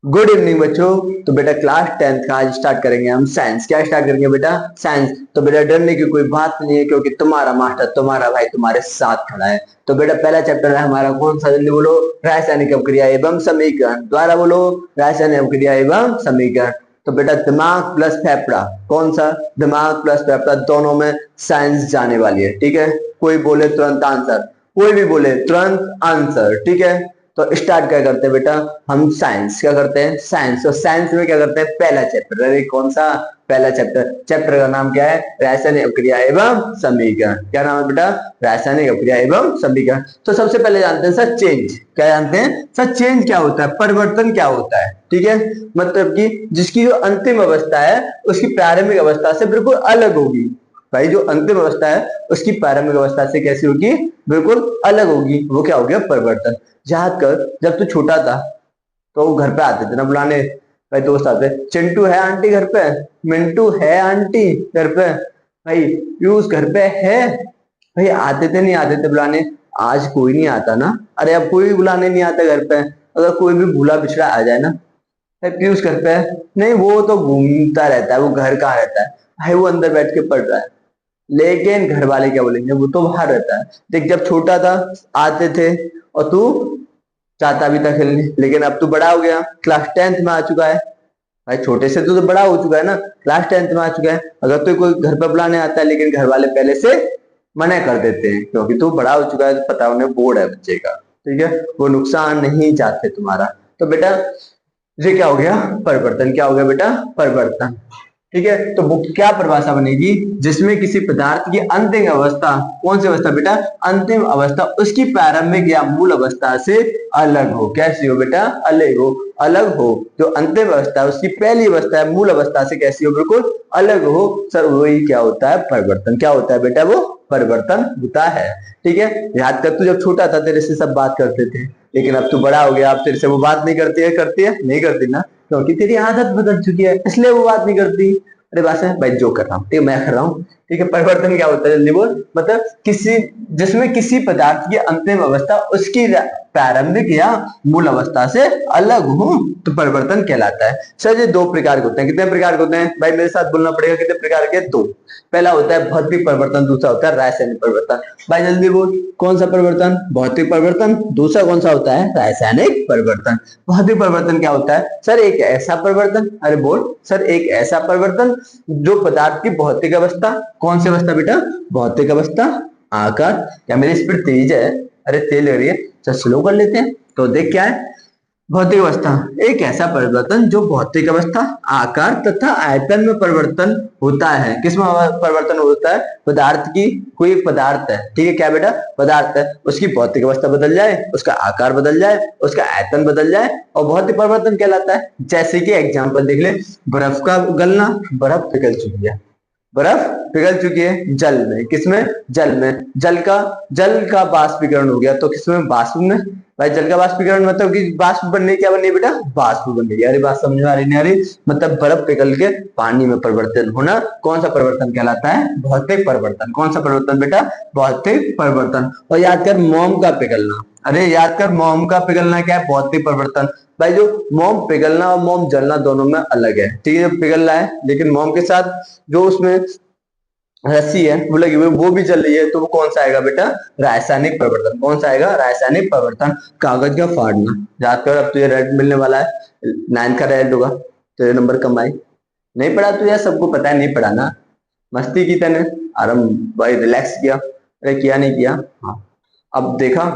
Good evening बच्चों। तो बेटा क्लास 10th का आज स्टार्ट करेंगे हम साइंस। क्या स्टार्ट करेंगे बेटा? साइंस। तो बेटा डरने की कोई बात नहीं है, क्योंकि तुम्हारा मास्टर तुम्हारा भाई तुम्हारे साथ खड़ा है। तो बेटा पहला चैप्टर है हमारा, कौन सा? जल्दी बोलो। रासायनिक अभिक्रिया एवं समीकरण। द्वारा बोलो। रासायनिक अभिक्रिया एवं समीकरण। तो बेटा दिमाग प्लस फेफड़ा, कौन सा? दिमाग प्लस फेफड़ा, दोनों में साइंस जाने वाली है। ठीक है, कोई बोले तुरंत आंसर, कोई भी बोले तुरंत आंसर। ठीक है, तो स्टार्ट क्या करते हैं बेटा? हम साइंस क्या करते हैं? साइंस। और साइंस में क्या करते हैं? पहला चैप्टर। अरे कौन सा? पहला चैप्टर। चैप्टर का नाम क्या है? रासायनिक अभिक्रिया एवं समीकरण। क्या नाम है बेटा? रासायनिक अभिक्रिया एवं समीकरण। तो सबसे पहले जानते हैं सर चेंज। क्या जानते हैं सर? चेंज क्या होता है, परिवर्तन क्या होता है। ठीक है, मतलब कि जिसकी जो अंतिम अवस्था है उसकी प्रारंभिक अवस्था से बिल्कुल अलग होगी। भाई जो अंतिम अवस्था है उसकी प्रारंभिक अवस्था से कैसी होगी? बिल्कुल अलग होगी। वो क्या हो गया? परिवर्तन। याद कर, जब तू छोटा था तो वो घर पे आते थे ना बुलाने, भाई दोस्त आते, चिंटू है आंटी घर पे, मिंटू है आंटी घर पे, भाई पीयूष घर पे है। भाई आते थे नहीं आते थे बुलाने? आज कोई नहीं आता ना। अरे अब कोई भी बुलाने नहीं आता घर पे। अगर कोई भी भूला पिछड़ा आ जाए ना, भाई पीयूष घर पे है नहीं, वो तो घूमता रहता है, वो घर कहाँ रहता है भाई, वो अंदर बैठ के पढ़ रहा है। लेकिन घर वाले क्या बोलेंगे? वो तो बाहर रहता है। देख जब छोटा था आते थे और तू चाहता भी था खेलने, लेकिन अब तू बड़ा हो गया, क्लास 10th में आ चुका है। भाई छोटे से तो बड़ा हो चुका है ना, क्लास 10th में आ चुका है। अगर तो कोई घर पर बुलाने आता है, लेकिन घर वाले पहले से मना कर देते हैं, क्योंकि तू बड़ा हो चुका है, तो पता उन्हें बोर्ड है बच्चे का। ठीक है, वो नुकसान नहीं चाहते तुम्हारा। तो बेटा ये क्या हो गया? परिवर्तन। क्या हो गया बेटा? परिवर्तन। ठीक है, तो वो क्या परिभाषा बनेगी? जिसमें किसी पदार्थ की अंतिम अवस्था, कौन सी अवस्था बेटा? अंतिम अवस्था उसकी प्रारंभिक या मूल अवस्था से अलग हो। कैसी हो बेटा? अलग हो। अलग हो। जो अंतिम अवस्था है उसकी पहली अवस्था है मूल अवस्था से कैसी हो? बिल्कुल अलग हो। सर वही क्या होता है? परिवर्तन। क्या होता है बेटा? वो परिवर्तन होता है। ठीक है, याद कर, तू जब छोटा था तेरे से सब बात करते थे, लेकिन अब तू बड़ा हो गया, अब तेरे से वो बात नहीं करती है? करती है? नहीं करती ना, क्योंकि तेरी आदत बदल चुकी है, इसलिए वो बात नहीं करती। अरे बात है भाई, जो कर रहा हूँ ठीक है, मैं कर रहा हूँ। ठीक है, परिवर्तन क्या होता है? जल्दी बोल। मतलब किसी, जिसमें किसी पदार्थ की अंतिम अवस्था उसकी प्रारंभिक या मूल अवस्था से अलग हो, तो परिवर्तन कहलाता है। सर ये दो प्रकार के होते हैं। कितने प्रकार के होते हैं भाई? मेरे साथ बोलना पड़ेगा, कितने प्रकार के? दो। पहला होता है भौतिक परिवर्तन, दूसरा होता है रासायनिक परिवर्तन। भाई जल्दी बोल, कौन सा परिवर्तन? भौतिक परिवर्तन। दूसरा कौन सा होता है? रासायनिक परिवर्तन। भौतिक परिवर्तन क्या होता है सर? एक ऐसा परिवर्तन, अरे बोल सर, एक ऐसा परिवर्तन जो पदार्थ की भौतिक अवस्था, कौन सी अवस्था बेटा? भौतिक अवस्था, आकार, या मेरी स्पीड तेज है? अरे तेज लग रही है, चल स्लो कर लेते हैं। तो देख क्या है? भौतिक अवस्था, एक ऐसा परिवर्तन जो भौतिक अवस्था, आकार तथा आयतन में परिवर्तन होता है। किसमें परिवर्तन होता है? पदार्थ की, कोई एक पदार्थ है, ठीक है, क्या बेटा? पदार्थ है, उसकी भौतिक अवस्था बदल जाए, उसका आकार बदल जाए, उसका आयतन बदल जाए, और भौतिक परिवर्तन कहलाता है। जैसे कि एग्जाम्पल देख ले, बर्फ का गलना, बर्फ पिघल चुकी है, बर्फ पिघल चुकी है जल में। किसमें? जल में। जल का बाष्पीकरण हो गया, तो किसमें? बाष्प में। भाई जल का बाष्पीकरण मतलब कि बाष्प बनने, क्या बननी बेटा? बाष्प बनने की। अरे बात समझ में आ रही नहीं आ रही? मतलब बर्फ पिघल के पानी में परिवर्तन होना, कौन सा परिवर्तन कहलाता है? भौतिक परिवर्तन। कौन सा परिवर्तन बेटा? भौतिक परिवर्तन। और याद कर, मोम का पिघलना, अरे याद कर, मोम का पिघलना क्या है? भौतिक परिवर्तन। भाई जो मोम पिघलना और मोम जलना दोनों में अलग है। ठीक है, पिघल रहा है, लेकिन मोम के साथ जो उसमें रस्सी है वो लगी हुई, वो भी जल रही है, तो वो कौन सा आएगा बेटा? रासायनिक परिवर्तन। कौन सा आएगा? रासायनिक परिवर्तन। कागज का फाड़ना, याद कर, अब तुझे रेड मिलने वाला है, 9th का रेड होगा, तेरे नंबर कम आए। नहीं पढ़ा तुझे? सबको पता है नहीं पढ़ा ना, मस्ती की तने, आराम भाई, रिलैक्स किया? अरे किया नहीं किया? हाँ, अब देखा,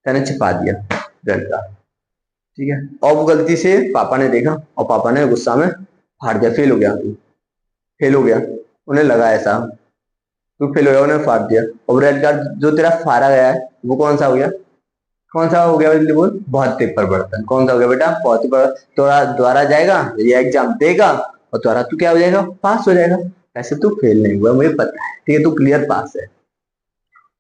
तने छिपा दिया रेड का। ठीक है, और वो गलती से पापा ने देखा और पापा ने गुस्सा में फाड़ दिया, फेल हो गया, फेल हो गया, उन्हें लगा ऐसा, तू फेल हो गया, उन्हें फाड़ दिया। और रेड कार्ड जो तेरा फाड़ा गया है वो कौन सा हो गया? कौन सा हो गया जल्दी बोल? भौतिक परिवर्तन। कौन सा हो गया बेटा? भौतिक परिवर्तन। तोरा द्वारा जाएगा, ये एग्जाम देगा, और तुम्हारा तू क्या हो जाएगा? पास हो जाएगा। ऐसे तू फेल नहीं हुआ, मुझे पता है। ठीक है, तू क्लियर पास है।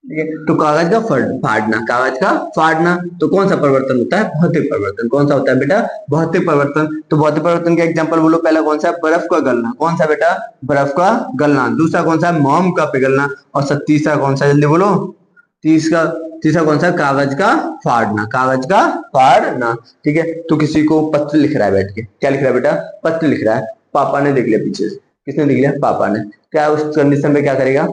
ठीक है, तो कागज का फाड़ना, कागज का फाड़ना, तो कौन सा परिवर्तन होता है? भौतिक परिवर्तन। कौन सा होता है बेटा? भौतिक परिवर्तन। तो भौतिक परिवर्तन के एग्जांपल बोलो। पहला कौन सा है? बर्फ का गलना। कौन सा बेटा? बर्फ का गलना। दूसरा कौन सा है? मोम का पिघलना। और तीसरा कौन सा? जल्दी बोलो। तीसरा तीसरा कौन सा, कागज का फाड़ना, कागज का फाड़ना। ठीक है, तो किसी को पत्र लिख रहा है बैठ के, क्या लिख रहा है बेटा, पत्र लिख रहा है, पापा ने देख लिया पीछे से, किसने देख लिया, पापा ने, क्या उस कंडीशन में क्या करेगा,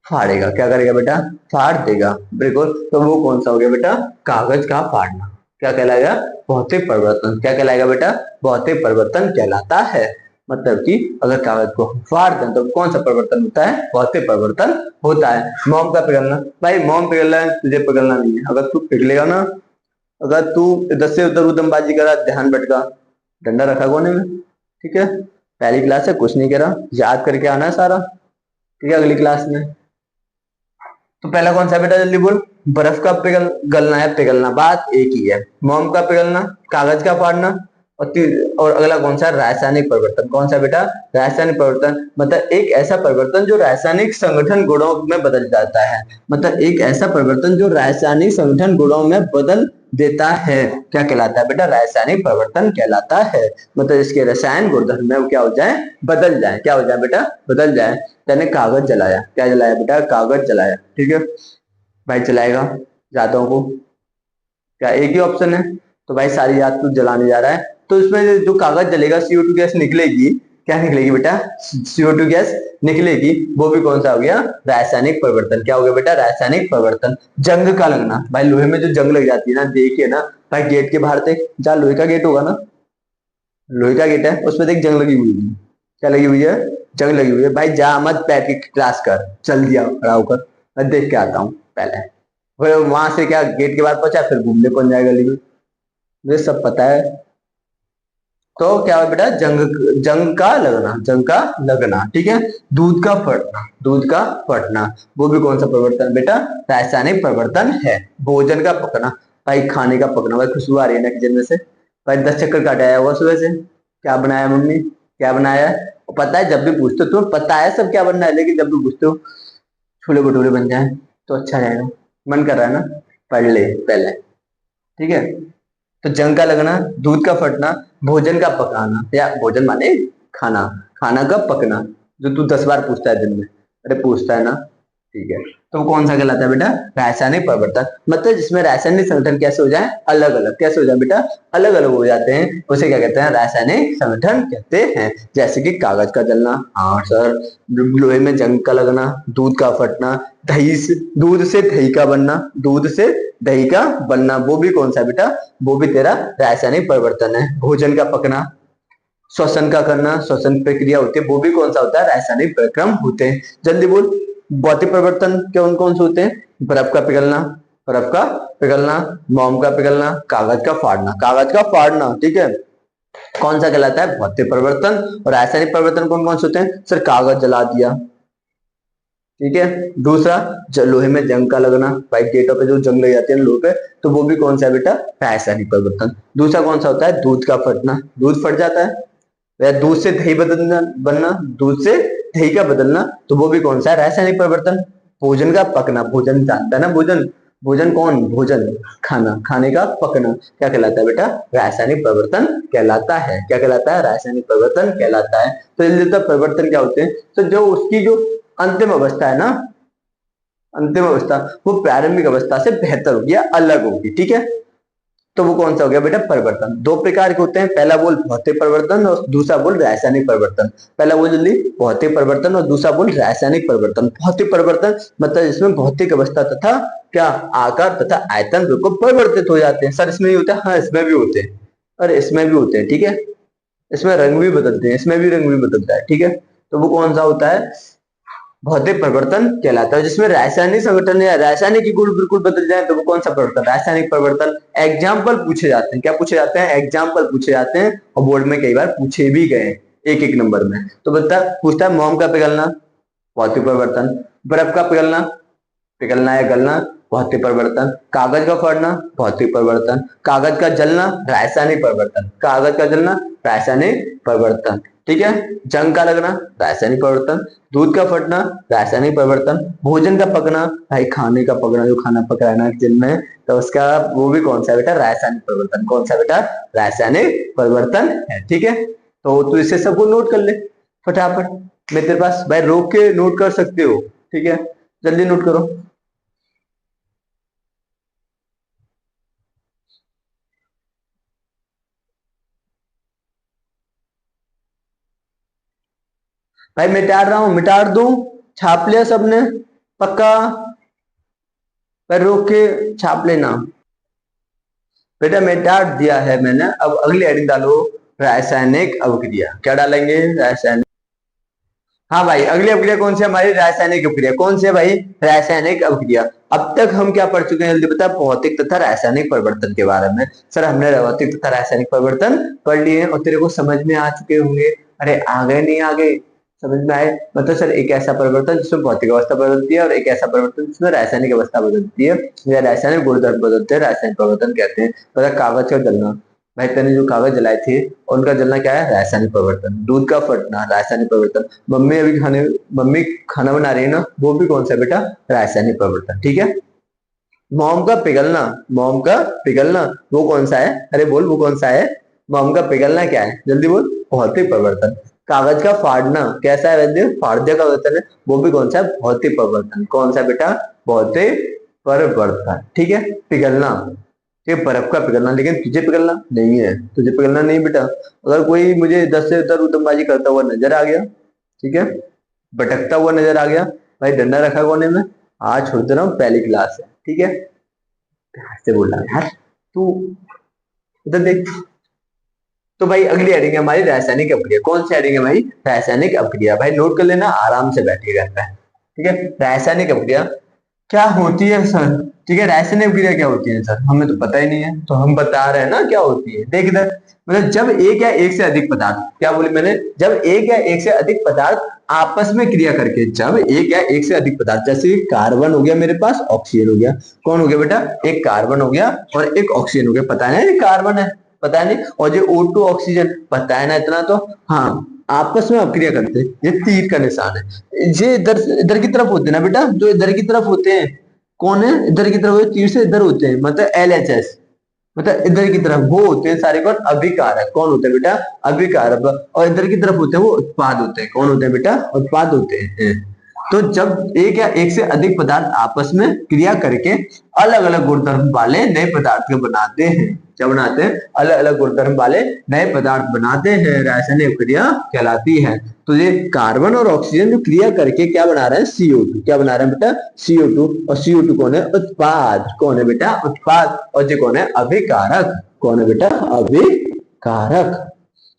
फाड़ेगा, क्या करेगा बेटा, फाड़ देगा, बिल्कुल। तो वो कौन सा हो गया बेटा, कागज का फाड़ना, क्या कहलाएगा, भौतिक परिवर्तन, क्या कहलाएगा बेटा, भौतिक परिवर्तन कहलाता है। मतलब कि अगर कागज को फाड़ दें तो कौन सा परिवर्तन होता है, भौतिक परिवर्तन होता है। मोम का पिघलना, भाई मोम पिघलना है, तुझे पिघलना नहीं है, अगर तू पिघलेगा ना, अगर तू इधर से उधर उदमबाजी करा, ध्यान भटका, डंडा रखा कोने में, ठीक है, पहली क्लास है, कुछ नहीं करा, याद करके आना है सारा, ठीक है, अगली क्लास में। तो पहला कौन सा बेटा, जल्दी बोल, बर्फ का गलना है, पिघलना, बात एक ही है, मोम का पिघलना, कागज का फाड़ना, और अगला कौन सा, रासायनिक परिवर्तन, कौन सा बेटा, रासायनिक परिवर्तन, मतलब एक ऐसा परिवर्तन जो रासायनिक संगठन गुणों में बदल जाता है, मतलब एक ऐसा परिवर्तन जो रासायनिक संगठन गुणों में बदल देता है, क्या कहलाता है बेटा, रासायनिक परिवर्तन कहलाता है। मतलब इसके रसायन गुणधर्म में क्या हो जाए, बदल जाए, क्या हो जाए बेटा, बदल जाए। मैंने कागज जलाया, क्या जलाया बेटा, कागज जलाया, ठीक है, भाई जलाएगा, जाता हूँ, क्या एक ही ऑप्शन है, तो भाई सारी रात तू जलाने जा रहा है, तो इसमें जो कागज जलेगा CO2 गैस निकलेगी, क्या निकलेगी बेटा, CO2 गैस निकलेगी, वो भी कौन सा हो गया, रासायनिक परिवर्तन, क्या हो गया बेटा, रासायनिक परिवर्तन। जंग का लगना, भाई लोहे में जो जंग लग जाती है ना, देखिए ना भाई, गेट के बाहर देख, जहाँ लोहे का गेट होगा ना, लोहे का गेट है, उसमें देख जंग लगी हुई है, क्या लगी हुई है, जंग लगी हुई है, भाई जा मत बैठ के क्लास कर, चल दिया खड़ा होकर, मैं देख के आता हूँ पहले, फिर वहां से क्या गेट के बाद पहुंचा, फिर घूमने कौन जाएगा गली में, मुझे सब पता है। तो क्या है बेटा, जंग, जंग का लगना, जंग का लगना, ठीक है। दूध का फटना, दूध का फटना, वो भी कौन सा परिवर्तन बेटा, रासायनिक परिवर्तन है। भोजन का पकना, भाई खाने का पकना, भाई खुशबू आ रही है ना किचन में से, भाई 10 चक्कर काटा आया हुआ सुबह से, क्या बनाया मम्मी, क्या बनाया है, पता है, जब भी पूछते हो तुम्हें पता है सब क्या बनना है, लेकिन जब भी पूछते हो छोले भटूरे बन जाए तो अच्छा रहेगा, मन कर रहा है ना, पढ़ ले पहले, ठीक है। तो जंग का लगना, दूध का फटना, भोजन का पकाना, या भोजन माने खाना, खाना का पकना, जो तू 10 बार पूछता है दिन में, अरे पूछता है ना, ठीक है। तो वो कौन सा कहलाता है बेटा, रासायनिक परिवर्तन, मतलब जिसमें रासायनिक संगठन कैसे हो जाए, अलग अलग, कैसे हो जाए बेटा, अलग अलग हो जाते हैं, उसे क्या कहते हैं, रासायनिक संगठन कहते हैं। जैसे कि कागज का जलना, हाँ सर, लोहे में जंग का लगना, दूध का फटना, दही से, दूध से दही का बनना, दूध से दही का बनना, वो भी कौन सा बेटा, वो भी तेरा रासायनिक परिवर्तन है। भोजन का पकना, श्वसन का करना, श्वसन प्रक्रिया होती है, वो भी कौन सा होता है, रासायनिक प्रक्रम होते हैं। जल्दी बोल, भौतिक परिवर्तन कौन कौन से होते हैं, बर्फ का पिघलना, बर्फ का पिघलना, मोम का पिघलना, कागज का फाड़ना, कागज का फाड़ना, ठीक है, कौन सा कहलाता है, भौतिक परिवर्तन। और रासायनिक परिवर्तन कौन कौन से होते हैं, सर कागज जला दिया, ठीक है। दूसरा, लोहे में जंग का लगना, भाई गेटों पे जो जंग लग जाती है लोहे पे, तो वो भी कौन सा है बेटा, रासायनिक परिवर्तन। दूसरा कौन सा होता है, दूध का फटना, दूध फट जाता है, या दूध से दही बदलना, बनना, दूध से दही का बदलना, तो वो भी कौन सा है, रासायनिक परिवर्तन। भोजन का पकना, भोजन जानता है ना, भोजन, भोजन कौन, भोजन खाना, खाने का पकना, क्या कहलाता है बेटा, रासायनिक परिवर्तन कहलाता है, क्या कहलाता है, रासायनिक परिवर्तन कहलाता है। तो ये परिवर्तन क्या होते हैं, तो जो उसकी जो अंतिम अवस्था है ना, अंतिम अवस्था, वो प्रारंभिक अवस्था से बेहतर होगी या अलग होगी, ठीक है। तो वो कौन सा हो गया बेटा, परिवर्तन। दो प्रकार के होते हैं, पहला बोल भौतिक परिवर्तन और दूसरा बोल रासायनिक परिवर्तन। पहला बोल जल्दी, भौतिक परिवर्तन और दूसरा बोल रासायनिक परिवर्तन। भौतिक परिवर्तन मतलब इसमें भौतिक अवस्था तथा क्या, आकार तथा आयतन बिल्कुल परिवर्तित हो जाते हैं। सर इसमें भी होता है, हाँ इसमें भी होते हैं, अरे इसमें भी होते हैं, ठीक है, इसमें रंग भी बदलते हैं, इसमें भी रंग भी बदलता है, ठीक है। तो वो कौन सा होता है, भौतिक परिवर्तन कहलाता है। जिसमें रासायनिक संगठन या रासायनिक गुण बिल्कुल बदल जाए तो वो कौन सा परिवर्तन, रासायनिक परिवर्तन। एग्जाम्पल पूछे जाते हैं, क्या पूछे जाते हैं, एग्जाम्पल पूछे जाते हैं, और बोर्ड में कई बार पूछे भी गए एक एक नंबर में। तो बता पूछता है, मोम का पिघलना, भौतिक परिवर्तन। बर्फ का पिघलना, पिघलना या गलना, भौतिक परिवर्तन। कागज का फटना, भौतिक परिवर्तन। कागज का जलना, रासायनिक परिवर्तन। कागज का जलना, रासायनिक परिवर्तन, ठीक है। जंग का लगना, रासायनिक परिवर्तन। दूध का फटना, रासायनिक परिवर्तन। भोजन का पकना, भाई खाने का पकना, जो खाना पका है ना किचन में, तो उसका वो भी कौन सा बेटा, रासायनिक परिवर्तन। कौन सा बेटा, रासायनिक परिवर्तन है, ठीक है। तो तू इसे सबको नोट कर ले फटाफट, मैं तेरे पास भाई रोक के नोट कर सकते हो, ठीक है, जल्दी नोट करो। भाई मिटा रहा हूं, मिटा दूं, छाप लिया सबने, पक्का? पर रोक के छाप लेना। बेटा मिटा दिया है मैंने, अब अगली हेडिंग डालो, रासायनिक अभिक्रिया। क्या डालेंगे? रासायनिक। हाँ भाई, अगली अभिक्रिया कौन सी है हमारी? रासायनिक अभिक्रिया। कौन सी है भाई? रासायनिक अभिक्रिया। अब तक हम क्या पढ़ चुके हैं जल्दी बता? भौतिक तथा रासायनिक परिवर्तन के बारे में। सर हमने भौतिक तथा रासायनिक परिवर्तन पढ़ लिए और तेरे को समझ में आ चुके होंगे। अरे आ गए नहीं आ गए? समझ में आए? मतलब सर एक ऐसा परिवर्तन जिसमें भौतिक अवस्था बदलती है और एक ऐसा परिवर्तन जिसमें रासायनिक अवस्था बदलती है या रासायनिक गुणधर्म बदलते हैं, रासायनिक परिवर्तन कहते हैं। पता कागज का जलना, भाई तने जो कागज जलाए थे उनका जलना क्या है? रासायनिक परिवर्तन। दूध का फटना रासायनिक परिवर्तन। मम्मी खाना बना रही है ना, वो भी कौन सा है बेटा? रासायनिक परिवर्तन। ठीक है। मोम का पिघलना, मोम का पिघलना वो कौन सा है? अरे बोल वो कौन सा है? मोम का पिघलना क्या है? जल्दी बोल। भौतिक परिवर्तन। कागज का फाड़ना कैसा है वैद्य? फाड़ दिया कागज है, वो भी कौन सा है? भौतिक परिवर्तन। कौन सा बेटा? भौतिक परिवर्तन। ठीक है। पिघलना, ये बर्फ का पिघलना, लेकिन तुझे पिघलना नहीं है, तुझे पिघलना नहीं बेटा। अगर कोई मुझे 10 से उधर उदमबाजी करता हुआ नजर आ गया, ठीक है, भटकता हुआ नजर आ गया, भाई डंडा रखा कोने में, आज छोड़ दे रहा हूँ, पहली क्लास है। ठीक है। प्यार से बोल रहा है यार तू, इधर देख। तो भाई अगली हेडिंग है हमारी रासायनिक अपक्रिया। कौन सी हेडिंग है भाई? रासायनिक अपक्रिया। भाई नोट कर लेना, आराम से बैठिएगा घर पे। ठीक है। रासायनिक अपक्रिया क्या होती है सर? ठीक है। रासायनिक क्रिया क्या होती है सर? हमें तो पता ही नहीं है, तो हम बता रहे हैं ना क्या होती है। देख इधर, मतलब जब एक या एक से अधिक पदार्थ, क्या बोले मैंने? जब एक या एक से अधिक पदार्थ आपस में क्रिया करके, जब एक या एक से अधिक पदार्थ, जैसे कार्बन हो गया मेरे पास, ऑक्सीजन हो गया। कौन हो गया बेटा? एक कार्बन हो गया और एक ऑक्सीजन हो गया। पता है ना कार्बन है, पता नहीं, और जो O2 ऑक्सीजन, पता है ना इतना तो। हाँ, आपस में अपक्रिया करते हैं, ये तीर का निशान है। ये इधर इधर की तरफ होते हैं ना बेटा, जो इधर की तरफ होते हैं, कौन है इधर की तरफ? तीर से इधर होते हैं, मतलब LHS, मतलब इधर की तरफ वो होते हैं सारे कौन? अभिकारक। कौन होते हैं बेटा? अभिकारक। और इधर की तरफ होते हैं वो उत्पाद होते हैं। कौन होते हैं बेटा? उत्पाद होते हैं। तो जब एक या एक से अधिक पदार्थ आपस में क्रिया करके अलग अलग गुणधर्म वाले नए पदार्थ को बनाते हैं, क्या बनाते हैं? अलग अलग गुणधर्म वाले नए पदार्थ बनाते हैं, रासायनिक क्रिया कहलाती है। तो ये कार्बन और ऑक्सीजन जो क्रिया करके क्या बना रहे हैं? CO2। क्या बना रहे हैं बेटा? CO2। और CO2 कौन है? उत्पाद। कौन है बेटा? उत्पाद। और ये कौन है? अभिकारक। कौन है बेटा? अभिकारक।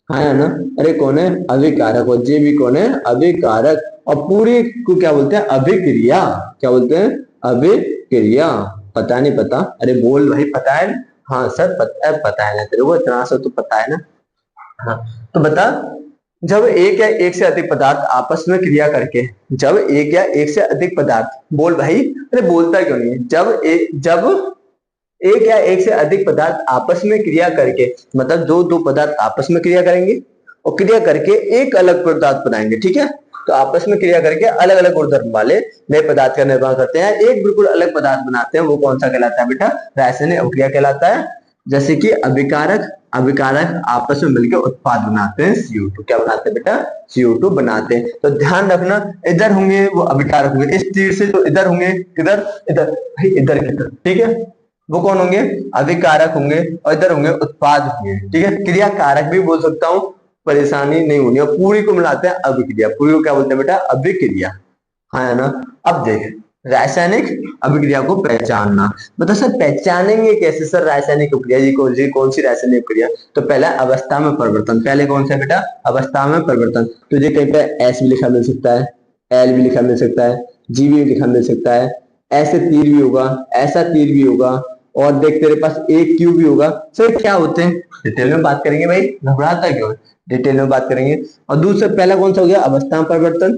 है ना? अरे कौन है? अभिकारक। और ये भी कौन है? अभिकारक। और पूरी को क्या बोलते हैं? अभिक्रिया। क्या बोलते हैं? अभिक्रिया। पता नहीं पता? अरे बोल भाई, पता है? हाँ सर पता है, पता है ना तेरे को, इतना सा तो पता है ना। हाँ, तो बता, जब एक या एक से अधिक पदार्थ आपस में क्रिया करके, जब एक या एक से अधिक पदार्थ, बोल भाई, अरे बोलता क्यों नहीं है? जब एक या एक से अधिक पदार्थ आपस में क्रिया करके, मतलब दो दो पदार्थ आपस में क्रिया करेंगे और क्रिया करके एक अलग पदार्थ बनाएंगे। ठीक है। तो आपस में क्रिया करके अलग अलग गुणधर्म वाले नए पदार्थ का निर्माण करते हैं, एक बिल्कुल अलग पदार्थ बनाते हैं, वो कौन सा कहलाता है बेटा? रासायनिक अभिक्रिया कहलाता है। जैसे कि अभिकारक, अभिकारक आपस में मिलकर उत्पाद बनाते हैं, CO2। क्या बनाते हैं बेटा? CO2 बनाते हैं। तो ध्यान रखना, इधर होंगे वो अभिकारक होंगे, इस तीर से जो इधर होंगे, किधर? इधर भाई, इधर की तरफ। ठीक है। वो कौन होंगे? अभिकारक होंगे। और इधर होंगे उत्पाद होंगे। ठीक है। क्रिया कारक भी बोल सकता हूँ, परेशानी नहीं होनी। और पूरी को मिलाते हैं अभिक्रिया। पूरी को क्या बोलते हैं बेटा? अभिक्रिया। हाँ है ना? अब देख, रासायनिक अभिक्रिया को पहचानना, मतलब सर पहचानेंगे कैसे सर रासायनिक अभिक्रिया जी को? जी कौन सी रासायनिक अभिक्रिया? तो पहला अवस्था में परिवर्तन। पहले कौन सा बेटा? अवस्था में परिवर्तन। तुझे कहीं पे S भी लिखा मिल सकता है, L भी लिखा मिल सकता है, G भी लिखा मिल सकता है, ऐसे तीर भी होगा, ऐसा तीर भी होगा, और देख तेरे पास एक क्यू भी होगा। सर क्या होते हैं डिटेल में बात करेंगे भाई, घबराता क्यों है? डिटेल में बात करेंगे। और दूसरा पहला कौन सा हो गया? अवस्था में परिवर्तन।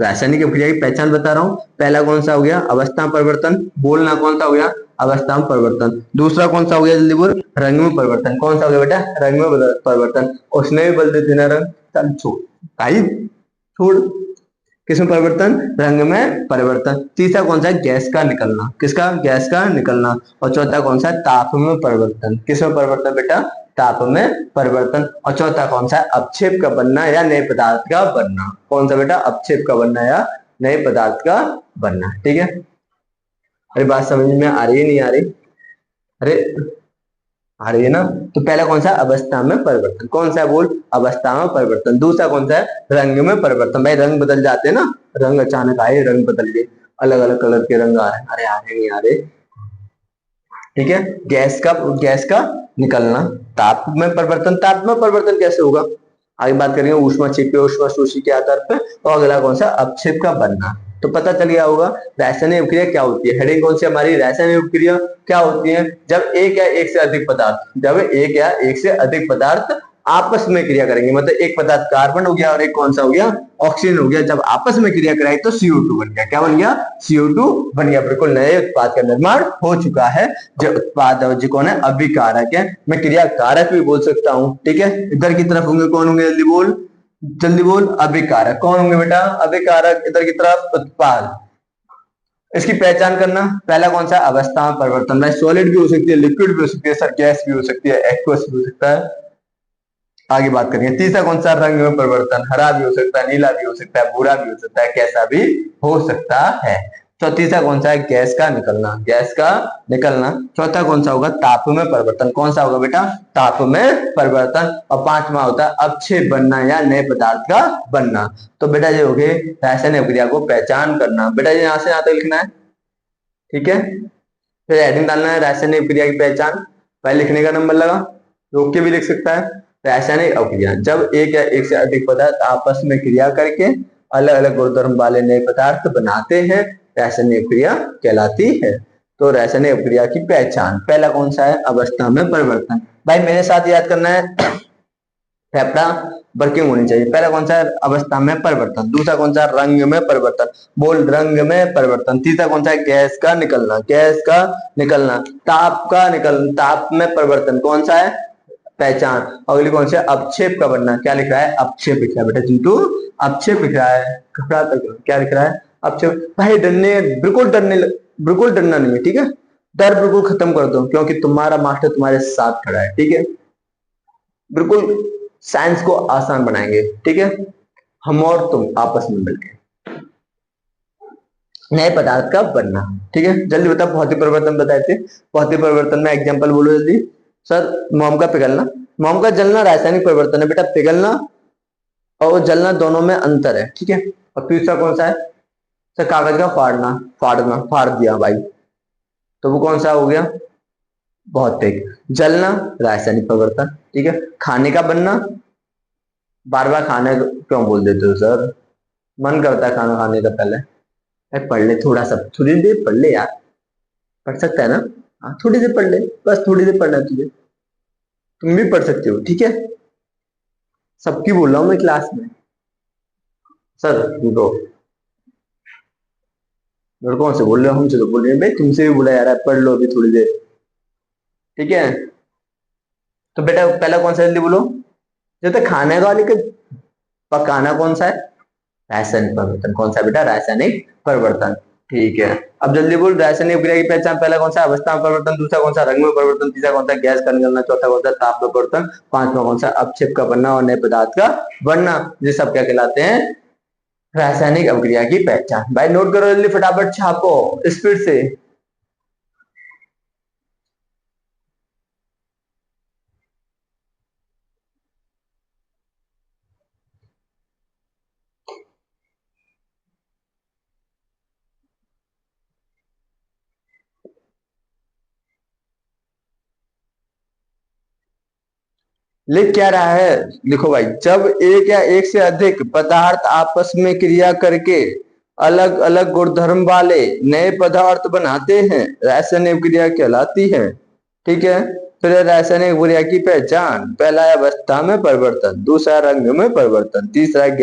रासायनिक अभिक्रिया की पहचान बता रहा हूँ। पहला कौन सा हो गया? अवस्था में परिवर्तन। बोलना कौन सा हो गया? अवस्था में परिवर्तन। दूसरा कौन सा हो गया? जल्दी बोल। रंग में परिवर्तन। कौन सा हो गया बेटा? रंग में परिवर्तन। उसने भी बदल देते ना रंग, चल छोड़ भाई, छोड़। किसमें परिवर्तन? रंग में परिवर्तन। तीसरा कौन सा है? गैस का निकलना। किसका? गैस का निकलना। और चौथा कौन सा है? ताप में परिवर्तन। किसमें परिवर्तन बेटा? ताप में परिवर्तन। और चौथा कौन सा है? अपक्षेप का बनना या नए पदार्थ का बनना। कौन सा बेटा? अपक्षेप का बनना या नए पदार्थ का बनना। ठीक है। अरे बात समझ में आ रही है नहीं आ रही? अरे आ रही है ना। तो पहला कौन सा, अवस्था में परिवर्तन, कौन सा है बोल, अवस्था में परिवर्तन। दूसरा कौन सा है, रंग में परिवर्तन। भाई रंग बदल जाते हैं ना, रंग अचानक आए, रंग बदल गए, अलग अलग कलर के रंग आ रहे हैं, अरे आ रहे नहीं आ रहे, ठीक है। गैस का निकलना, ताप में परिवर्तन, ताप में परिवर्तन कैसे होगा, आगे बात करेंगे। ऊष्मा क्षेपी ऊष्मा शोषी के आधार पर। और अगला कौन सा, अपक्षेप का बनना। तो पता चल गया होगा रासायनिक अभिक्रिया क्या होती है। हेडिंग कौन सी हमारी, रासायनिक अभिक्रिया क्या होती है, जब एक या एक से अधिक पदार्थ, जब एक या एक से अधिक पदार्थ आपस में क्रिया करेंगे, मतलब एक पदार्थ कार्बन हो गया और एक कौन सा हो गया, ऑक्सीजन हो गया, जब आपस में क्रिया कराई तो CO2 बन गया। क्या बन गया, CO2 बन गया। बिल्कुल नए उत्पाद का निर्माण हो चुका है। जो उत्पाद जो कौन है, अभिकारक है, मैं क्रिया कारक भी बोल सकता हूँ, ठीक है। इधर की तरफ होंगे कौन होंगे, जल्दी बोल, जल्दी बोल, अभिकारक कौन होंगे बेटा, अभिकारक। इधर की तरफ उत्पाद। इसकी पहचान करना, पहला कौन सा, अवस्था में परिवर्तन। भाई सॉलिड भी हो सकती है, लिक्विड भी हो सकती है सर, गैस भी हो सकती है, एक्वस भी हो सकता है। आगे बात करेंगे। तीसरा कौन सा, रंग में परिवर्तन, हरा भी हो सकता है, नीला भी हो सकता है, भूरा भी हो सकता है, कैसा भी हो सकता है। तो तीसरा कौन सा है, गैस का निकलना, गैस का निकलना। चौथा कौन सा होगा, ताप में परिवर्तन, कौन सा होगा बेटा, ताप में परिवर्तन। और पांचवा होता है अपक्षेप बनना या नए पदार्थ का बनना। तो बेटा ये हो गए रासायनिक अभिक्रिया को पहचान करना। बेटा ये यहाँ तक लिखना है, ठीक है। फिर हेडिंग डालना है रासायनिक अभिक्रिया की पहचान, पहले लिखने का नंबर लगा, रोक के भी लिख सकता है। रासायनिक अभिक्रिया, जब एक या एक से अधिक पदार्थ आपस में क्रिया करके अलग अलग गुणधर्म वाले नए पदार्थ बनाते हैं, रासायनिक अभिक्रिया कहलाती है। तो रासायनिक अभिक्रिया की पहचान, पहला कौन सा है, अवस्था में परिवर्तन। भाई मेरे साथ याद करना है, फेफड़ा वर्किंग होनी चाहिए। पहला कौन सा है, अवस्था में परिवर्तन। दूसरा कौन सा, रंग में परिवर्तन, बोल रंग में परिवर्तन। तीसरा कौन सा है, गैस का निकलना, गैस का निकलना। ताप का निकलना, ताप में परिवर्तन, कौन सा है, पहचान। अगली कौन सी है, अपक्षेप का बनना। क्या लिख रहा है, अपक्षेप लिख रहा है बेटा चिंटू, अपक्षेप लिख रहा है, क्या लिख रहा है, अपक्षेप। भाई डरने, बिल्कुल डरना नहीं है, ठीक है। डर बिल्कुल खत्म कर दो, क्योंकि तुम्हारा मास्टर तुम्हारे साथ खड़ा है, ठीक है। बिल्कुल साइंस को आसान बनाएंगे, ठीक है, हम और तुम आपस में मिलकर नए पदार्थ का बनना, ठीक है। जल्दी बता, भौतिक परिवर्तन बताए थे, भौतिक परिवर्तन में एग्जांपल बोलो जल्दी। सर मोम का पिघलना, मोम का जलना रासायनिक परिवर्तन है बेटा, पिघलना और जलना दोनों में अंतर है, ठीक है। और तीसरा कौन सा है, सर कागज का फाड़ना, फाड़ दिया भाई, तो वो कौन सा हो गया, भौतिक। जलना रासायनिक परिवर्तन, ठीक है। खाने का बनना, बार बार खाने क्यों बोल देते हो सर, मन करता है खाना खाने का पहले। पढ़ ले थोड़ा सा, थोड़ी देर पढ़ ले यार, पढ़ सकता है ना, हाँ थोड़ी देर पढ़ ले, बस थोड़ी देर पढ़ना है तुझे, तुम भी पढ़ सकते हो, ठीक है। सबकी बोल रहा हूँ मैं क्लास में। सर रुको, लड़कों से बोल रहे हो, हमसे तो बोल रहे हैं भाई, तुमसे भी बोला जा रहा है पढ़ लो अभी थोड़ी देर, ठीक है। तो बेटा पहला कौन सा, जल्दी बोलो, जो तो खाने का लेकर पकाना कौन सा है, रासायनिक परिवर्तन। कौन सा बेटा, रासायनिक परिवर्तन, ठीक है। अब जल्दी बोल, रासायनिक अभिक्रिया की पहचान, पहला कौन सा, अवस्था में परिवर्तन। दूसरा कौन सा, रंग में परिवर्तन। तीसरा कौन सा, गैस का निकलना। चौथा कौन सा, ताप में परिवर्तन। पांचवा कौन सा, अपक्षेप का बनना और नए पदार्थ का बनना। ये सब क्या कहलाते हैं, रासायनिक अभिक्रिया की पहचान। भाई नोट करो जल्दी, फटाफट छापो स्पीड से। लिख क्या रहा है, लिखो भाई, जब एक या एक से अधिक पदार्थ आपस में क्रिया करके अलग अलग गुणधर्म वाले नए पदार्थ बनाते हैं, रासायनिक क्रिया कहलाती है, ठीक है। फिर रासायनिक क्रिया की पहचान, पहला है अवस्था में परिवर्तन, दूसरा रंग में परिवर्तन, तीसरा है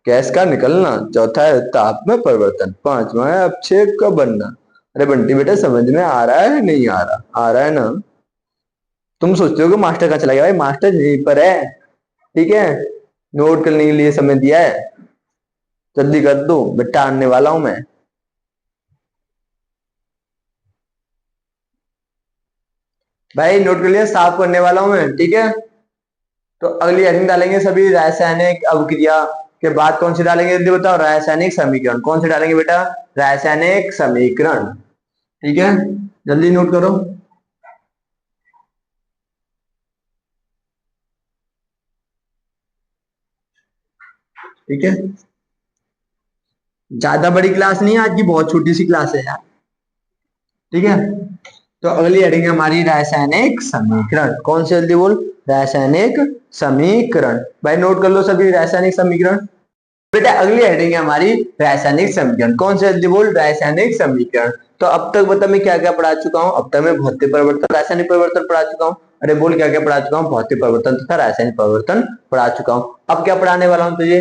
गैस का निकलना, चौथा है ताप में परिवर्तन, पांचवा है अपक्षेप का बनना। अरे बंटी बेटा समझ में आ रहा है नहीं आ रहा, आ रहा है ना। तुम सोचते हो कि मास्टर कहाँ चला गया, भाई मास्टर यहीं पर है, ठीक है। नोट करने के लिए समय दिया है, जल्दी कर दो बेटा, आने वाला हूं मैं। भाई नोट कर लिया, साफ करने वाला हूं मैं, ठीक है। तो अगली हेडिंग डालेंगे सभी रासायनिक अभिक्रिया के बाद कौन सी डालेंगे जल्दी बताओ, रासायनिक समीकरण। कौन से डालेंगे बेटा, रासायनिक समीकरण, ठीक है। जल्दी नोट करो। ठीक है, ज्यादा बड़ी क्लास नहीं है आज की, बहुत छोटी सी क्लास है यार। ठीक है, तो अगली हेडिंग है हमारी रासायनिक समीकरण। कौन से जल्दी बोल, रासायनिक समीकरण। भाई नोट कर लो सभी रासायनिक समीकरण। बेटा अगली हेडिंग है हमारी रासायनिक समीकरण। कौन से जल्दी बोल, रासायनिक समीकरण। तो अब तक बता मैं क्या क्या पढ़ा चुका हूँ। अब तक मैं भौतिक परिवर्तन, रासायनिक परिवर्तन पढ़ा चुका हूँ। अरे बोल क्या क्या पढ़ा चुका हूँ, भौतिक परिवर्तन तथा रासायनिक परिवर्तन पढ़ा चुका हूँ। अब क्या पढ़ाने वाला हूँ तुझे,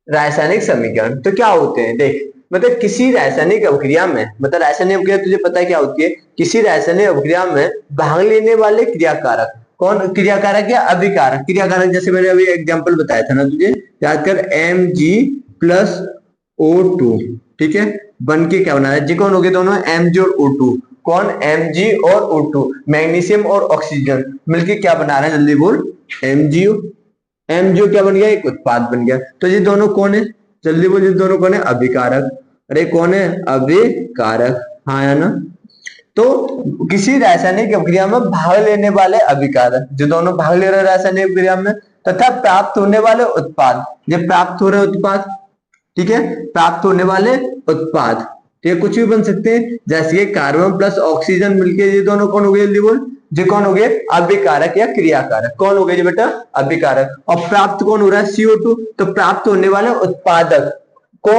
रासायनिक समीकरण। तो क्या होते हैं देख, मतलब किसी रासायनिक अभिक्रिया में, मतलब रासायनिक अभिक्रिया तुझे पता है क्या होती है, किसी रासायनिक अभिक्रिया में भाग लेने वाले क्रियाकारक, कौन क्रियाकारक या अभिकारक, क्रियाकारक जैसे मैंने अभी एग्जांपल बताया था ना तुझे, याद कर, Mg+O2, ठीक है, बन के क्या बना रहा है जी, कौन हो गए दोनों, Mg और O2, कौन, Mg और O2, मैग्नीशियम और ऑक्सीजन मिलके क्या बना रहे हैं जल्दी बोल, MgO। MgO क्या बन गया, एक उत्पाद बन गया। तो ये दोनों कौन है, जल्दी बोल, ये दोनों कौन है, अभिकारक। अरे कौन है, अभिकारक, हाँ है ना। तो किसी रासायनिक अभिक्रिया में भाग लेने वाले अभिकारक, जो दोनों भाग ले रहे हैं रासायनिक अभिक्रिया में, तथा प्राप्त होने वाले उत्पाद, जो प्राप्त हो रहे उत्पाद, ठीक है, प्राप्त होने वाले उत्पाद, ठीक है, कुछ भी बन सकते हैं, जैसे ये कार्बन प्लस ऑक्सीजन मिलके ये दोनों कौन हो गए जल्दी बोल, जो कौन हो गए, अभिकारक या क्रियाकारक। कौन हो गए जी बेटा, अभिकारक। और प्राप्त कौन हो रहा है, CO2। तो प्राप्त होने वाले उत्पादक को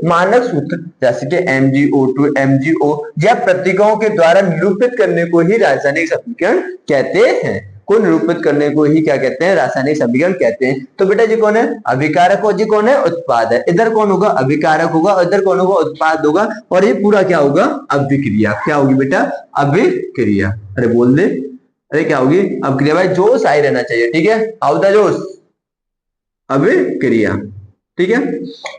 मानक सूत्र जैसे कि MgO2, MgO या प्रतीकों के द्वारा निरूपित करने को ही रासायनिक समीकरण कहते हैं। को निरूपित करने को ही क्या कहते हैं, रासायनिक समीकरण कहते हैं। तो बेटा जी कौन है, अभिकारक, और जी कौन है, उत्पाद है। इधर कौन होगा, अभिकारक होगा, और इधर कौन होगा, उत्पाद होगा, और ये पूरा क्या होगा, अभिक्रिया। क्या होगी बेटा, अभिक्रिया। अरे बोल दे, अरे क्या होगी, अभिक्रिया। भाई जोश आई रहना चाहिए, ठीक है, आओ द जोश, अभिक्रिया। ठीक है,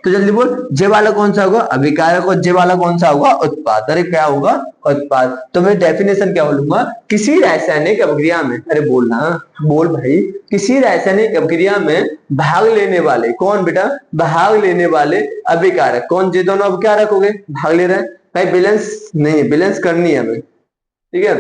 तो जल्दी बोल, जे वाला कौन सा होगा, अभिकारक, और जे वाला कौन सा होगा, उत्पाद। अरे क्या होगा, उत्पाद। तो मैं डेफिनेशन क्या बोलूंगा, किसी रासायनिक अभिक्रिया में, अरे बोलना, बोल भाई, किसी रासायनिक अभिक्रिया में भाग लेने वाले, कौन बेटा, भाग लेने वाले अभिकारक, कौन, जे दोनों अभिकारक हो गए, भाग ले रहे हैं। भाई बैलेंस नहीं, बैलेंस करनी है हमें, ठीक है,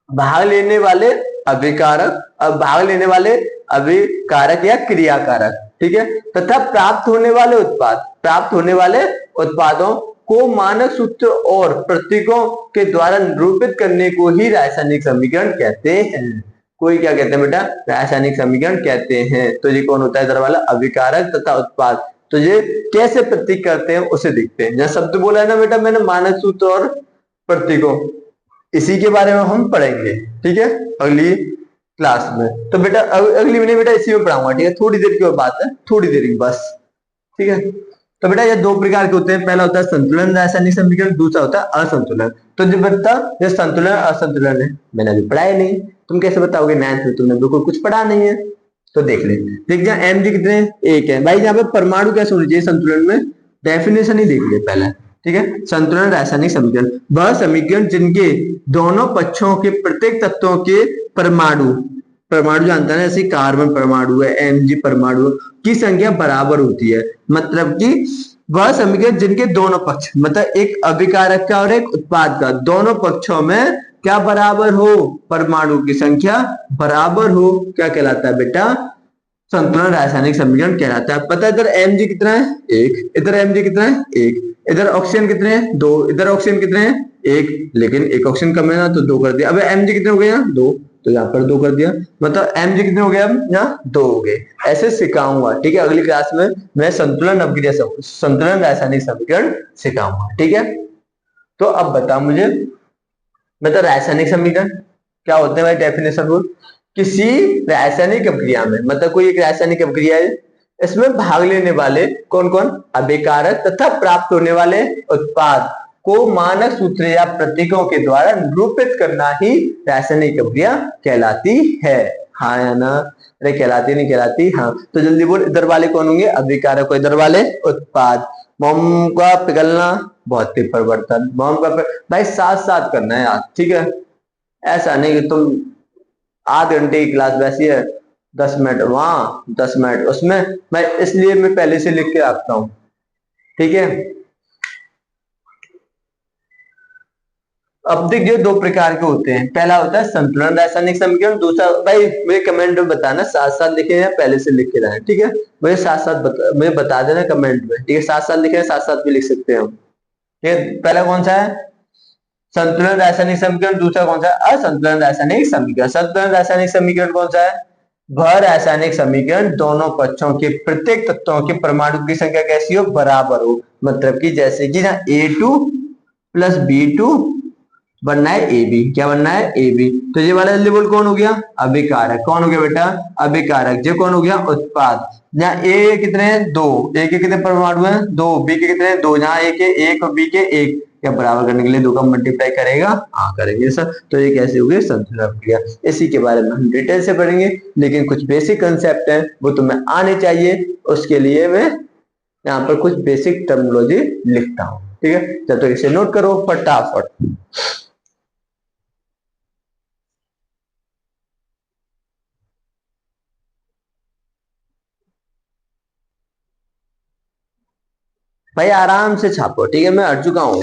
भाग लेने वाले अभिकारक, अब भाग लेने वाले अभिकारक या क्रियाकारक, ठीक है, तथा प्राप्त होने वाले उत्पाद, प्राप्त होने वाले उत्पादों को मानक सूत्र और प्रतीकों के द्वारा निरूपित करने को ही रासायनिक समीकरण कहते हैं। कोई क्या कहते हैं बेटा, रासायनिक समीकरण कहते हैं। तो ये कौन होता है, इधर वाला अभिकारक तथा उत्पाद। तो ये कैसे प्रतीक करते हैं उसे देखते हैं। जैसे शब्द बोला है ना बेटा मैंने, मानक सूत्र और प्रतीकों, इसी के बारे में हम पढ़ेंगे, ठीक है, अगली क्लास में। तो बेटा अगली महीने बेटा इसी में पढ़ाऊंगा, ठीक है, थोड़ी देर की और बात है, थोड़ी देर की बस, ठीक है। तो बेटा ये दो प्रकार के होते हैं, पहला होता है संतुलन रासायनिक समीकरण, दूसरा होता है असंतुलन। तो जो बता ये संतुलन असंतुलन है, मैंने अभी पढ़ाया नहीं, तुम कैसे बताओगे, नाइन्थ में तुमने बिल्कुल कुछ पढ़ा नहीं है। तो देख ले, देख जा Mg कितने, एक है भाई। यहाँ पे परमाणु कैसे होने चाहिए संतुलन में, डेफिनेशन ही देख ले पहले, ठीक है। संतुलन रासायनिक समीकरण, वह समीकरण जिनके दोनों पक्षों के प्रत्येक तत्वों के परमाणु, परमाणु जानता है ना, जैसे कार्बन परमाणु है, Mg परमाणु की संख्या बराबर होती है। मतलब कि वह समीकरण जिनके दोनों पक्ष, मतलब एक अभिकारक का और एक उत्पाद का, दोनों पक्षों में क्या बराबर हो, परमाणु की संख्या बराबर हो, क्या कहलाता है बेटा, संतुलन रासायनिक समीकरण कहलाता है। पता है इधर Mg कितना है, एक, इधर Mg कितना है, एक, इधर ऑक्सीजन कितने हैं, दो, इधर ऑक्सीजन कितने हैं, एक, लेकिन एक ऑक्सीजन कम है ना, तो दो कर दिया। अब Mg कितने हो गए यहाँ, दो, तो यहाँ पर दो कर दिया, मतलब Mg कितने हो गए, अब यहाँ दो हो गए। ऐसे सिखाऊंगा, ठीक है, अगली क्लास में मैं संतुलन अभिक्रिया, संतुलन रासायनिक समीकरण सिखाऊंगा, ठीक है। तो अब बता मुझे, मतलब रासायनिक समीकरण क्या होते हैं भाई, डेफिनेशन बोल। किसी रासायनिक अभिक्रिया में, मतलब कोई एक रासायनिक अभिक्रिया है, इसमें भाग लेने वाले कौन कौन, अभिकारक तथा प्राप्त होने वाले उत्पाद को मानक सूत्र या प्रतीकों के द्वारा निरूपित करना ही रासायनिक अभिक्रिया कहलाती है। हाँ या ना, अरे कहलाती नहीं कहलाती, हाँ। तो जल्दी बोल, इधर वाले कौन होंगे, अभिकारक, इधर वाले उत्पाद। मोम का पिघलना, भौतिक परिवर्तन, मोम का भाई साथ साथ करना है यार, ठीक है, ऐसा नहीं कि तुम आध घंटे की क्लास वैसी है, 10 मिनट वहां 10 मिनट उसमें, मैं इसलिए मैं पहले से लिख के रखता हूं, ठीक है। अब देखिए दो प्रकार के होते हैं, पहला होता है संतुलन रासायनिक समीकरण, दूसरा भाई मुझे कमेंट में बताना, साथ साथ लिखे या पहले से लिख के लाए, ठीक है। मुझे साथ साथ मुझे बता देना कमेंट में, ठीक है। साथ साथ लिखे, साथ साथ भी लिख सकते हैं हम, ठीक है। पहला कौन सा है संतुलन रासायनिक समीकरण, दूसरा कौन सा है असंतुलन रासायनिक समीकरण। संतुलन रासायनिक समीकरण कौन सा है, वह रासायनिक समीकरण दोनों पक्षों के प्रत्येक तत्वों के परमाणु की संख्या कैसी हो, बराबर हो। मतलब कि जैसे कि ना A2 प्लस B2 बनना है ए बी, क्या बनना है ए बी। तो ये वाला जल्दी बोल कौन हो गया, अभिकारक। कौन हो गया बेटा, अभिकारक। ये कौन हो गया, उत्पाद। यहाँ ए कितने हैं, दो, ए के कितने परमाणु हैं, दो, बी के कितने हैं, दो। यहाँ ए के एक और बी के एक, क्या बराबर करने के लिए दो का मल्टीप्लाई करेगा, हाँ करेंगे सर। तो ये कैसे हो गया, संतुलन अभिक्रिया। इसी के बारे में हम डिटेल से पढ़ेंगे, लेकिन कुछ बेसिक कंसेप्ट है वो तुम्हें आने चाहिए, उसके लिए मैं यहाँ पर कुछ बेसिक टर्मिनोलॉजी लिखता हूँ, ठीक है। जब तक इसे नोट करो फटाफट। भाई आराम से छापो, ठीक है, मैं हट चुका हूं।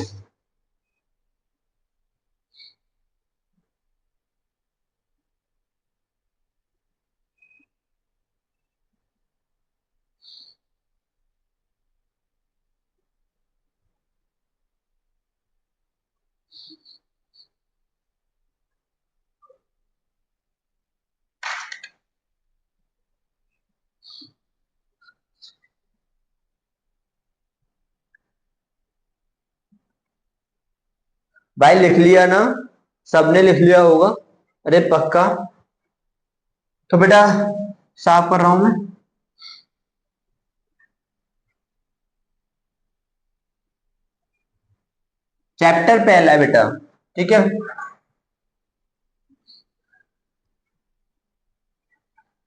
भाई लिख लिया ना, सबने लिख लिया होगा, अरे पक्का। तो बेटा साफ कर रहा हूं मैं। चैप्टर पहला है बेटा, ठीक है।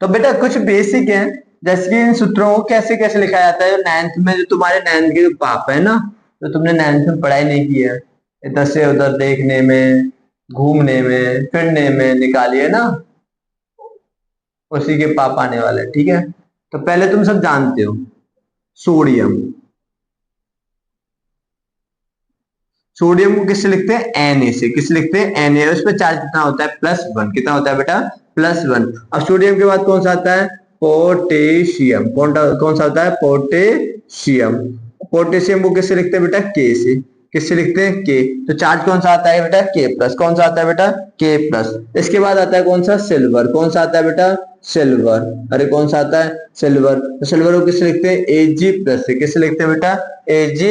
तो बेटा कुछ बेसिक है, जैसे कि इन सूत्रों को कैसे कैसे लिखा जाता है। नाइन्थ में जो तुम्हारे नाइन्थ के जो पाप है ना, तो तुमने नाइन्थ में पढ़ाई नहीं की है, इधर से उधर देखने में, घूमने में, फिरने में निकालिए ना, उसी के पाप आने वाले, ठीक है। तो पहले तुम सब जानते हो, सोडियम, सोडियम को किससे लिखते हैं, Na से। किससे लिखते हैं, Na। उस पर चार्ज कितना होता है, +1। कितना होता है बेटा, +1। अब सोडियम के बाद कौन सा आता है, पोटेशियम। कौन सा होता है, पोटेशियम। पोटेशियम को किससे लिखते हैं बेटा, K से। किससे लिखते हैं, K। तो चार्ज कौन सा आता है बेटा, K+। कौन सा आता है बेटा, K+। इसके बाद आता है कौन सा, सिल्वर। कौन सा आता है बेटा, सिल्वर। अरे कौन सा आता है, सिल्वर। तो सिल्वर को किससे लिखते हैं, Ag+ से। किससे लिखते हैं बेटा, Ag+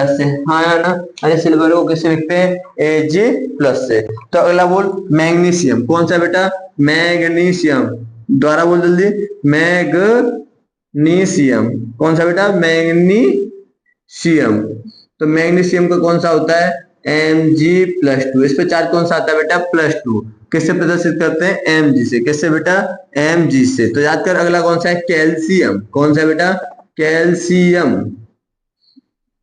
से, हाँ या ना। अरे सिल्वर को किससे लिखते हैं, Ag+ से। तो अगला बोल, मैग्नीशियम। कौन सा बेटा, मैग्नीशियम। दोबारा बोल जल्दी, मैग्नीशियम। कौन सा बेटा, मैग्नीशियम। तो मैग्नीशियम का कौन सा होता है, Mg+2। इस पे चार्ज कौन सा आता है बेटा, +2। किससे प्रदर्शित करते हैं, Mg से। किससे बेटा, Mg से। तो याद कर, अगला कौन सा है, कैल्शियम। कौन सा है बेटा, कैल्शियम।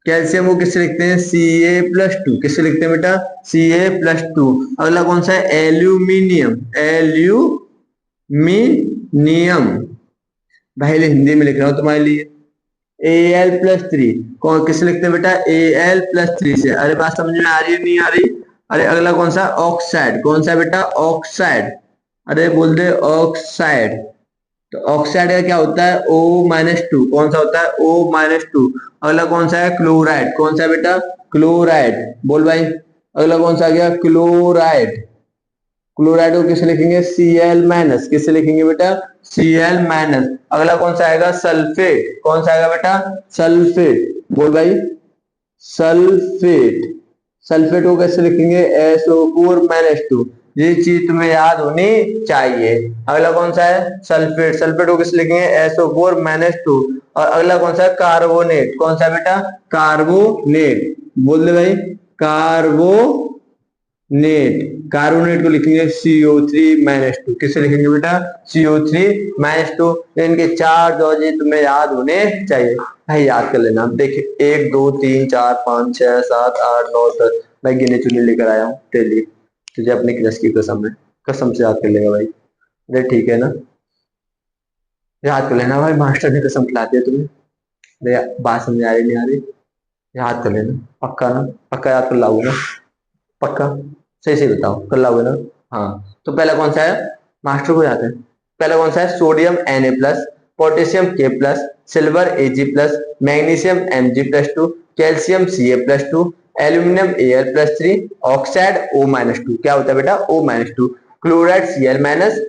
कैल्शियम को किससे लिखते हैं, Ca+2। किससे लिखते हैं बेटा, Ca+2। अगला कौन सा है, एल्यूमिनियम। एल्यूमिनियम। भाई हिंदी में लिख रहा हूं तुम्हारे लिए। Al+3। कौन किससे लिखते हैं बेटा, Al+3 से। अरे बात समझ में आ रही है, नहीं आ रही। अरे अगला कौन सा, ऑक्साइड। कौन सा बेटा, ऑक्साइड। अरे बोल दे ऑक्साइड। तो ऑक्साइड का क्या होता है, O-2। कौन सा होता है, O-2। अगला कौन सा है, क्लोराइड। कौन सा है बेटा, क्लोराइड। बोल भाई, अगला कौन सा आ गया, क्लोराइड। क्लोराइड को किसे लिखेंगे, Cl-। किससे लिखेंगे बेटा, Cl-। अगला कौन सा आएगा, सल्फेट। कौन सा आएगा बेटा, सल्फेट। बोल भाई, सल्फेट। सल्फेट को कैसे लिखेंगे, SO4-2। ये चीज तुम्हें याद होनी चाहिए। अगला कौन सा है, सल्फेट। सल्फेट को किसे लिखेंगे, SO4-2। और अगला कौन सा है, कार्बोनेट। कौन सा बेटा, कार्बोनेट। बोल दे भाई, कार्बोनेट। कार्बोनेट को लिखेंगे CO3-2। किसे लिखेंगे बेटा, CO3-2। इनके चार दौजे तुम्हें याद होने चाहिए भाई, याद कर लेना। देखिए 1 2 3 4 5 6 7 8 9 10, मैं गिने चुने लेकर आया हूँ तेरे लिए। तुझे अपनी क्लास की कसम है, कसम से याद कर लेगा भाई। अरे ठीक है ना, याद कर लेना भाई, मास्टर ने कसम खिला दिया तुम्हें। अरे बात समझ आ रही नहीं आ रही, याद कर लेना, पक्का ना, पक्का याद कर लाऊंगा, पक्का। सही से बताओ, कर लोगे ना? हाँ, तो पहला कौन सा है, मास्टर को याद है। पहला कौन सा है, sodium Na+, potassium K+, silver Ag+, magnesium Mg+2, calcium Ca+2, aluminium Al+3, oxide O-2। क्या होता है बेटा, O-2, क्लोराइड Cl-,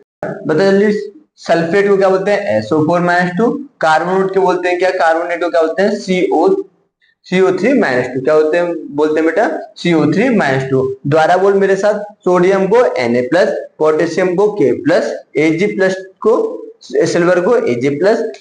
बता जल्दी। सल्फेट को क्या बोलते हैं, SO4-2। कार्बोनेट को बोलते हैं क्या, कार्बोनेट को क्या बोलते हैं, CO3-2। क्या होते हैं, बोलते हैं बेटा, CO3-2। दोबारा बोल मेरे साथ, सोडियम को Na+, पोटेशियम को K+, Ag+ को, सिल्वर को Ag+,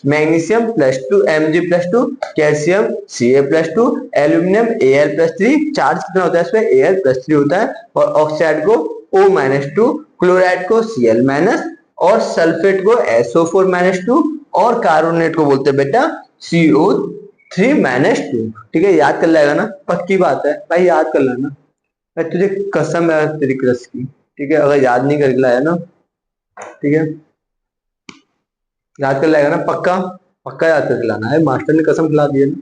magnesium +2 Mg+2, calcium Ca+2, aluminium Al+3। Charge कितना होता है इसमें, Al+3 होता है। और ऑक्साइड को O-2, क्लोराइड को Cl-, और सल्फेट को SO4-2, और कार्बोनेट को बोलते हैं बेटा CO3-2। ठीक है, याद कर लेगा ना, पक्की बात है भाई, याद कर लेना। मैं तुझे कसम है तेरी क्रश की, ठीक है, अगर याद नहीं कर लाया ना, ठीक है, याद कर लेगा ना, पक्का पक्का याद कर लाना है, मास्टर ने कसम खिला दी है ना।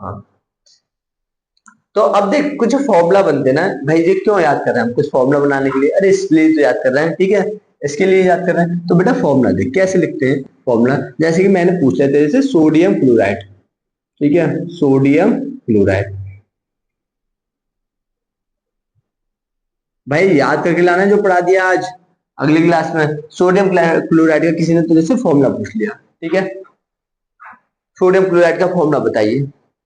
हाँ, तो अब देख कुछ फॉर्मूला बनते ना भाई, ये क्यों याद कर रहे हैं हम, कुछ फॉर्मूला बनाने के लिए, अरे इसलिए तो याद कर रहे हैं, ठीक है, इसके लिए याद कर रहे हैं। तो बेटा फॉर्मूला देख कैसे लिखते हैं फॉर्मूला, जैसे कि मैंने पूछा तेरे से, सोडियम क्लोराइड, ठीक है, सोडियम क्लोराइड। भाई याद करके लाना जो पढ़ा दिया आज अगली क्लास में। सोडियम क्लोराइड का किसी ने तुझे से फॉर्मूला पूछ लिया, ठीक है, सोडियम क्लोराइड का फॉर्मूला बताइए।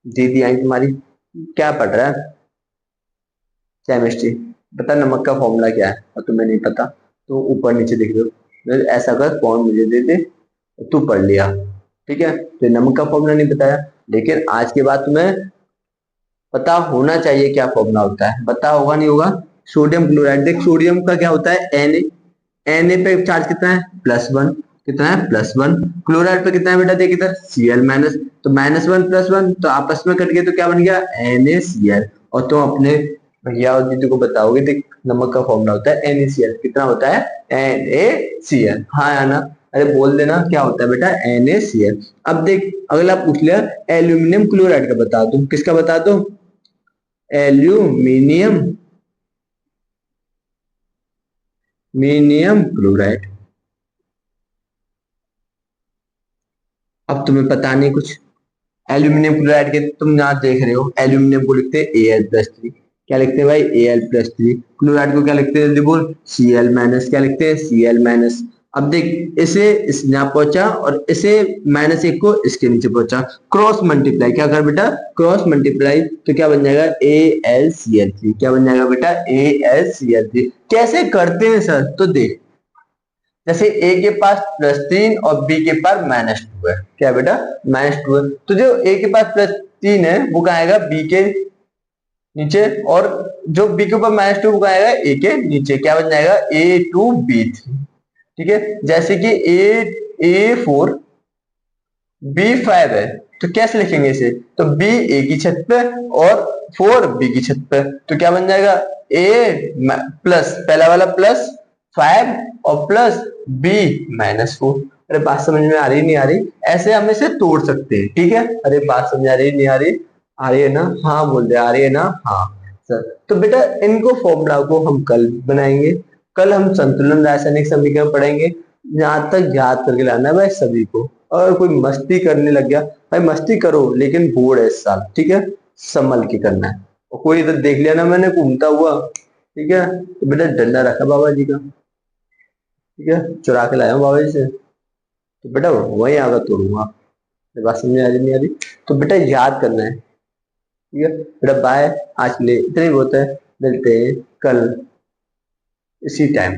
दीदी आई तुम्हारी, क्या पढ़ रहा है, केमिस्ट्री, बता नमक का फॉर्मूला क्या है, और तुम्हें नहीं पता तो ऊपर नीचे देख लो, ऐसा कर फोन मुझे दे दे, तू पढ़ लिया, ठीक है, तो नमक का फॉर्मूला नहीं बताया, लेकिन आज के बाद तुम्हें पता होना चाहिए क्या फॉर्मूला होता है, पता होगा नहीं होगा। सोडियम क्लोराइड देख, सोडियम का क्या होता है, Na पे चार्ज कितना है, +1, कितना है, +1। क्लोराइड पे कितना है बेटा, देख इधर Cl-, तो -1 +1 तो आपस में कट गए, तो क्या बन गया, NaCl। और तुम अपने भैया और दीदी को बताओगे, देख नमक का फॉर्मूला होता है NaCl, कितना होता है, NaCl। हाँ या ना, अरे बोल देना क्या होता है बेटा, NaCl। अब देख अगला पूछ लिया, एल्यूमिनियम क्लोराइड का बता दो, किसका बता दो, एल्यूमिनियम क्लोराइड। अब तुम्हें पता नहीं कुछ, एल्यूमिनियम क्लोराइड के तुम यहाँ देख रहे हो, एल्यूमिनियम को लिखते हैं Al+3, क्या लिखते हैं भाई, Al+3। क्लोराइड को क्या लिखते हैं, जल्दी बोल, Cl-, क्या लिखते हैं, Cl-। अब देख इसे इस यहाँ पहुंचा, और इसे -1 को इसके नीचे पहुंचा, क्रॉस मल्टीप्लाई, क्या कर बेटा, क्रॉस मल्टीप्लाई, तो क्या बन जाएगा, AlCl3। क्या बन जाएगा बेटा, AlCl3। कैसे करते हैं सर, तो देख, जैसे ए के पास +3 और बी के पास -2 है, क्या है बेटा, -2 है, तो जो ए के पास +3 है वो कहाँ आएगा, बी के नीचे, और जो बी के ऊपर -2 वो कहाँ आएगा, ए के नीचे। क्या बन जाएगा, A2B3, ठीक है। जैसे कि A4 B5 है, तो कैसे लिखेंगे इसे, तो B A की छत पे और 4 B की छत पे, तो क्या बन जाएगा, A प्लस पहला वाला +5 और B-4। अरे बात समझ में आ रही नहीं आ रही, ऐसे हम इसे तोड़ सकते हैं, ठीक है। अरे बात समझ आ रही नहीं आ रही, आ रही है ना, हाँ बोल दे, आ रही है ना, हाँ सर। तो बेटा इनको फॉर्मूला को हम कल बनाएंगे, कल हम संतुलन रासायनिक समीकरण पढ़ेंगे। यहाँ तक याद करके लाना है भाई सभी को, और कोई मस्ती करने लग गया भाई, मस्ती करो लेकिन बोर्ड है इस साल, ठीक है, संभल के करना है। और कोई इधर देख लिया ना मैंने घूमता हुआ, ठीक है, तो बेटा डंडा रखा बाबा जी का, ठीक है, चुरा के लाया हूँ बाबा जी से, तो बेटा वही आगा तोड़ूंगा। बात समझ आ रही नहीं आ रही, तो बेटा याद करना है, ठीक है बेटा। बाय, आज के लिए इतना ही बहुत है, मिलते हैं कल इसी टाइम।